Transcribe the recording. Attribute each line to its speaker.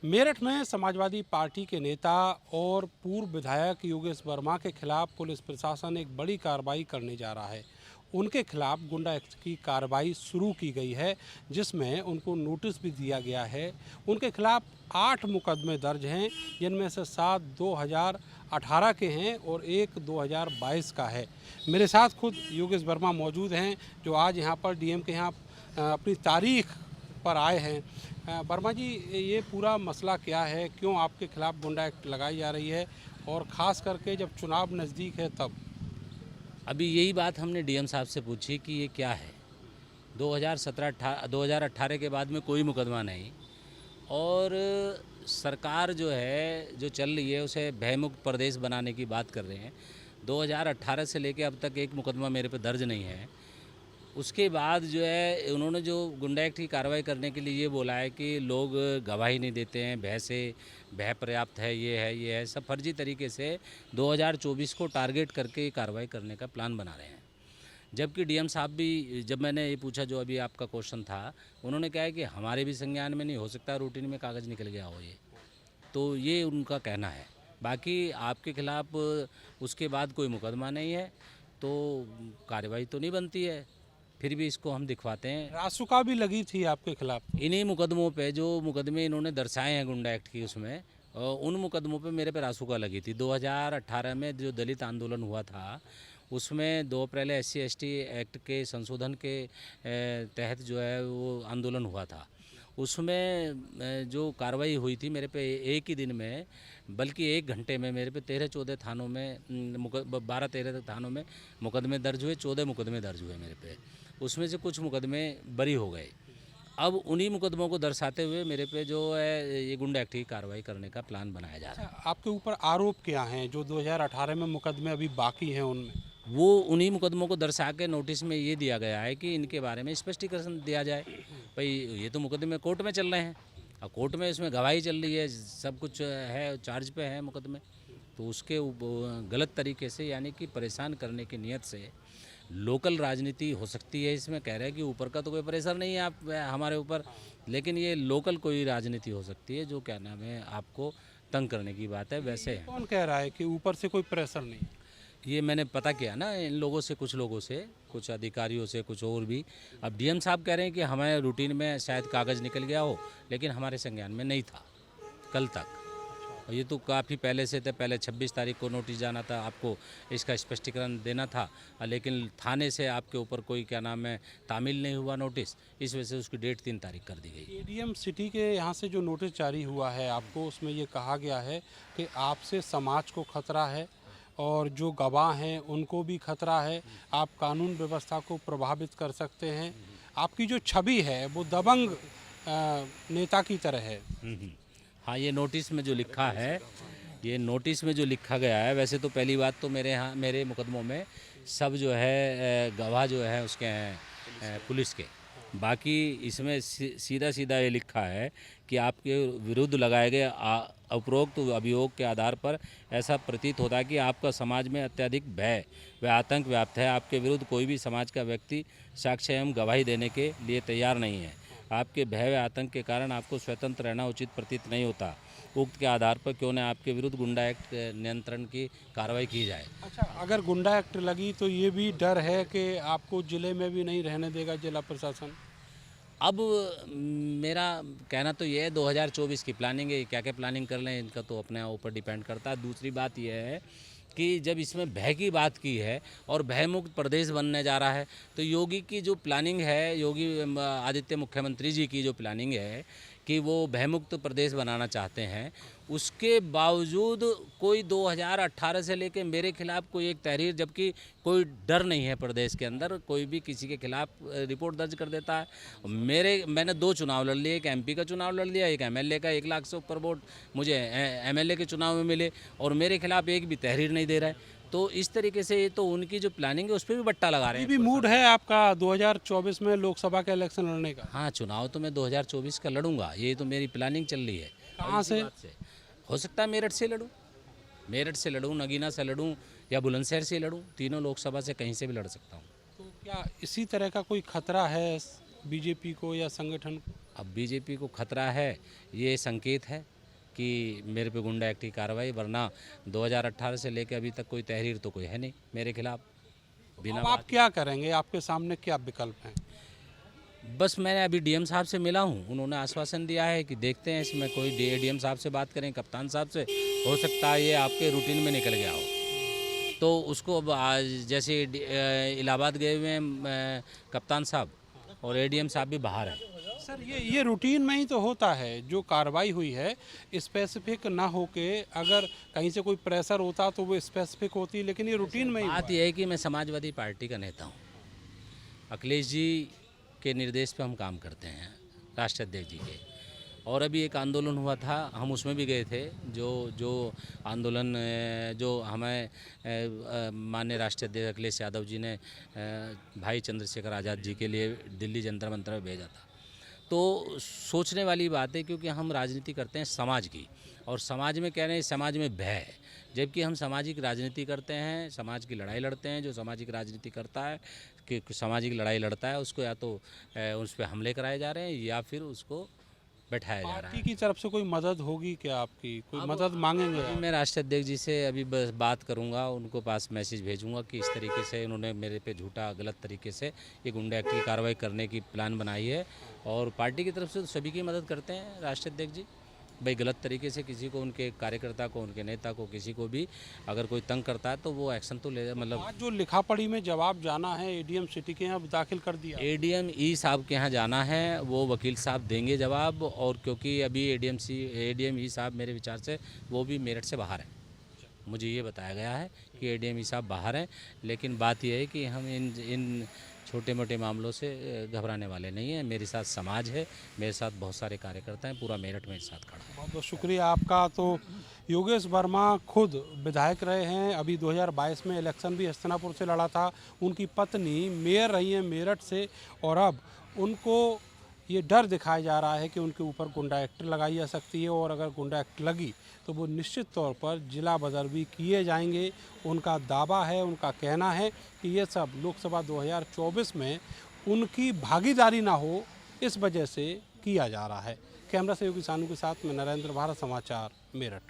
Speaker 1: मेरठ में समाजवादी पार्टी के नेता और पूर्व विधायक योगेश वर्मा के खिलाफ पुलिस प्रशासन एक बड़ी कार्रवाई करने जा रहा है। उनके खिलाफ गुंडा एक्ट की कार्रवाई शुरू की गई है, जिसमें उनको नोटिस भी दिया गया है। उनके खिलाफ 8 मुकदमे दर्ज हैं, जिनमें से 7 2018 के हैं और एक 2022 का है। मेरे साथ खुद योगेश वर्मा मौजूद हैं, जो आज यहाँ पर डीएम के यहाँ अपनी तारीख पर आए हैं। वर्मा जी, ये पूरा मसला क्या है, क्यों आपके खिलाफ गुंडा एक्ट लगाई जा रही है, और ख़ास करके जब चुनाव नज़दीक है तब?
Speaker 2: अभी यही बात हमने डीएम साहब से पूछी कि ये क्या है। 2018 के बाद में कोई मुकदमा नहीं, और सरकार जो है जो चल रही है उसे भयमुक्त प्रदेश बनाने की बात कर रहे हैं। 2018 से लेके अब तक एक मुकदमा मेरे पे दर्ज नहीं है। उसके बाद जो है उन्होंने जो गुंडा एक्ट की कार्रवाई करने के लिए ये बोला है कि लोग गवाही नहीं देते हैं, भय पर्याप्त है, ये है, सब फर्जी तरीके से 2024 को टारगेट करके कार्रवाई करने का प्लान बना रहे हैं। जबकि डीएम साहब भी, जब मैंने ये पूछा जो अभी आपका क्वेश्चन था, उन्होंने कहा है कि हमारे भी संज्ञान में नहीं हो सकता, रूटीन में कागज़ निकल गया हो ये, तो ये उनका कहना है। बाकी आपके खिलाफ उसके बाद कोई मुकदमा नहीं है तो कार्रवाई तो नहीं बनती है, फिर भी इसको हम दिखवाते हैं।
Speaker 1: रासुका भी लगी थी आपके खिलाफ?
Speaker 2: इन्हीं मुकदमों पे, जो मुकदमे इन्होंने दर्शाए हैं गुंडा एक्ट की, उसमें उन मुकदमों पे मेरे पे रासुका लगी थी। 2018 में जो दलित आंदोलन हुआ था, उसमें 2 अप्रैल SC/ST एक्ट के संशोधन के तहत जो है वो आंदोलन हुआ था। उसमें जो कार्रवाई हुई थी मेरे पे एक ही दिन में, बल्कि 1 घंटे में मेरे पे 13-14 थानों में 12-13 थानों में मुकदमे दर्ज हुए, 14 मुकदमे दर्ज हुए मेरे पे। उसमें से कुछ मुकदमे बरी हो गए। अब उन्हीं मुकदमों को दर्शाते हुए मेरे पे जो है ये गुंडा एक्ट की कार्रवाई करने का प्लान बनाया जा रहा है।
Speaker 1: आपके ऊपर आरोप क्या हैं जो 2018 में मुकदमे अभी बाकी हैं उनमें?
Speaker 2: वो उन्हीं मुकदमों को दर्शा के नोटिस में ये दिया गया है कि इनके बारे में स्पष्टीकरण दिया जाए। भाई ये तो मुकदमे कोर्ट में चल रहे हैं, और कोर्ट में इसमें गवाही चल रही है, सब कुछ है, चार्ज पे है मुकदमे, तो उसके गलत तरीके से, यानी कि परेशान करने की नीयत से लोकल राजनीति हो सकती है। इसमें कह रहे हैं कि ऊपर का तो कोई प्रेशर नहीं है आप हमारे ऊपर, लेकिन ये लोकल कोई राजनीति हो सकती है जो क्या नाम है आपको तंग करने की बात है। वैसे
Speaker 1: कौन कह रहा है कि ऊपर से कोई प्रेशर नहीं?
Speaker 2: ये मैंने पता किया ना इन लोगों से, कुछ लोगों से, कुछ अधिकारियों से, कुछ और भी। अब डीएम साहब कह रहे हैं कि हमारे रूटीन में शायद कागज़ निकल गया हो, लेकिन हमारे संज्ञान में नहीं था कल तक। और ये तो काफ़ी पहले से थे, पहले 26 तारीख को नोटिस जाना था, आपको इसका स्पष्टीकरण देना था, लेकिन थाने से आपके ऊपर कोई क्या नाम है तामील नहीं हुआ नोटिस, इस वजह से उसकी डेट 3 तारीख कर दी गई।
Speaker 1: एडीएम सिटी के यहाँ से जो नोटिस जारी हुआ है आपको, उसमें ये कहा गया है कि आपसे समाज को खतरा है और जो गवाह हैं उनको भी खतरा है, आप कानून व्यवस्था को प्रभावित कर सकते हैं। आपकी जो छवि है वो दबंग नेता की तरह है।
Speaker 2: हाँ, ये नोटिस में जो लिखा है, ये नोटिस में जो लिखा गया है, वैसे तो पहली बात तो मेरे यहाँ मेरे मुकदमों में सब जो है गवाह जो है उसके हैं पुलिस के। बाकी इसमें सीधा सीधा ये लिखा है कि आपके विरुद्ध लगाए गए उपरोक्त अभियोग के आधार पर ऐसा प्रतीत होता है कि आपका समाज में अत्यधिक भय व आतंक व्याप्त है। आपके विरुद्ध कोई भी समाज का व्यक्ति साक्ष्य एवं गवाही देने के लिए तैयार नहीं है। आपके भय व आतंक के कारण आपको स्वतंत्र रहना उचित प्रतीत नहीं होता। उक्त के आधार पर क्यों न आपके विरुद्ध गुंडा एक्ट नियंत्रण की कार्रवाई की जाए।
Speaker 1: अच्छा, अगर गुंडा एक्ट लगी तो ये भी डर है कि आपको ज़िले में भी नहीं रहने देगा जिला प्रशासन?
Speaker 2: अब मेरा कहना तो ये है 2024 की प्लानिंग है, क्या क्या प्लानिंग कर लें इनका तो अपने ऊपर डिपेंड करता है। दूसरी बात यह है कि जब इसमें भय की बात की है और भयमुक्त प्रदेश बनने जा रहा है, तो योगी की जो प्लानिंग है, योगी आदित्य मुख्यमंत्री जी की जो प्लानिंग है कि वो भयमुक्त प्रदेश बनाना चाहते हैं, उसके बावजूद कोई 2018 से लेके मेरे खिलाफ कोई एक तहरीर, जबकि कोई डर नहीं है प्रदेश के अंदर, कोई भी किसी के खिलाफ रिपोर्ट दर्ज कर देता है। मैंने 2 चुनाव लड़ लिए, एक MP का चुनाव लड़ लिया, एक MLA का, 1 लाख से ऊपर वोट मुझे MLA के चुनाव में मिले, और मेरे खिलाफ एक भी तहरीर नहीं दे रहा है। तो इस तरीके से ये तो उनकी जो प्लानिंग है उस पर भी बट्टा लगा रहे हैं।
Speaker 1: अभी भी मूड है आपका 2024 में लोकसभा का इलेक्शन लड़ने का?
Speaker 2: हाँ, चुनाव तो मैं 2024 का लड़ूंगा, ये तो मेरी प्लानिंग चल रही है।
Speaker 1: कहाँ से?
Speaker 2: हो सकता है मेरठ से लड़ूं, नगीना से लड़ूं, या बुलंदशहर से लड़ूं। तीनों लोकसभा से कहीं से भी लड़ सकता हूं।
Speaker 1: तो क्या इसी तरह का कोई खतरा है बीजेपी को या संगठन को?
Speaker 2: अब बीजेपी को खतरा है, ये संकेत है कि मेरे पे गुंडा एक्ट की कार्रवाई, वरना 2018 से लेकर अभी तक कोई तहरीर तो कोई है नहीं मेरे खिलाफ। बिना
Speaker 1: अब आप क्या करेंगे, आपके सामने क्या विकल्प हैं?
Speaker 2: बस मैंने अभी डीएम साहब से मिला हूँ, उन्होंने आश्वासन दिया है कि देखते हैं इसमें कोई डीएम साहब से बात करें, कप्तान साहब से, हो सकता है ये आपके रूटीन में निकल गया हो। तो उसको अब आज जैसे इलाहाबाद गए हुए हैं कप्तान साहब, और एडीएम साहब भी बाहर हैं।
Speaker 1: सर ये रूटीन में ही तो होता है, जो कार्रवाई हुई है स्पेसिफिक ना होके अगर कहीं से कोई प्रेशर होता तो वो स्पेसिफिक होती, लेकिन ये रूटीन में ही हुआ
Speaker 2: बात
Speaker 1: है।
Speaker 2: यह है कि मैं समाजवादी पार्टी का नेता हूँ, अखिलेश जी के निर्देश पे हम काम करते हैं, राष्ट्रीय अध्यक्ष जी के। और अभी एक आंदोलन हुआ था, हम उसमें भी गए थे, जो आंदोलन जो हमें माननीय राष्ट्रीय अध्यक्ष अखिलेश यादव जी ने भाई चंद्रशेखर आज़ाद जी के लिए दिल्ली जंतर मंतर में भेजा था। तो सोचने वाली बात है, क्योंकि हम राजनीति करते हैं समाज की, और समाज में कह रहे हैं समाज में भय है, जबकि हम सामाजिक राजनीति करते हैं, समाज की लड़ाई लड़ते हैं। जो सामाजिक राजनीति करता है, कि सामाजिक लड़ाई लड़ता है, उसको या तो उस पर हमले कराए जा रहे हैं या फिर उसको बैठाया जा रहा
Speaker 1: पार्टी
Speaker 2: है।
Speaker 1: की तरफ से कोई मदद होगी क्या आपकी, कोई मदद मांगेंगे
Speaker 2: अभी
Speaker 1: आप?
Speaker 2: मैं राष्ट्रीय अध्यक्ष जी से अभी बस बात करूंगा, उनको पास मैसेज भेजूंगा कि इस तरीके से इन्होंने मेरे पे झूठा गलत तरीके से ये गुंडा एक्ट की कार्रवाई करने की प्लान बनाई है। और पार्टी की तरफ से तो सभी की मदद करते हैं राष्ट्रीय अध्यक्ष जी। भाई गलत तरीके से किसी को, उनके कार्यकर्ता को, उनके नेता को, किसी को भी अगर कोई तंग करता है तो वो एक्शन तो ले, मतलब
Speaker 1: आज जो लिखा पढ़ी में जवाब जाना है एडीएम सिटी के यहाँ दाखिल कर दिया।
Speaker 2: एडीएम ई साहब के यहाँ जाना है, वो वकील साहब देंगे जवाब। और क्योंकि अभी एडीएम ई साहब मेरे विचार से वो भी मेरठ से बाहर है, मुझे ये बताया गया है कि एडीएम ई साहब बाहर हैं। लेकिन बात यह है कि हम इन छोटे मोटे मामलों से घबराने वाले नहीं हैं। मेरे साथ समाज है, मेरे साथ बहुत सारे कार्यकर्ता हैं, पूरा मेरठ मेरे साथ खड़ा है।
Speaker 1: बहुत बहुत शुक्रिया आपका। तो योगेश वर्मा खुद विधायक रहे हैं, अभी 2022 में इलेक्शन भी हस्तिनापुर से लड़ा था, उनकी पत्नी मेयर रही हैं मेरठ से, और अब उनको ये डर दिखाया जा रहा है कि उनके ऊपर गुंडा एक्ट लगाई जा सकती है, और अगर गुंडा एक्ट लगी तो वो निश्चित तौर पर जिला बदर भी किए जाएंगे। उनका दावा है, उनका कहना है कि ये सब लोकसभा 2024 में उनकी भागीदारी ना हो, इस वजह से किया जा रहा है। कैमरा सहयोगी सानू के साथ में नरेंद्र, भारत समाचार, मेरठ।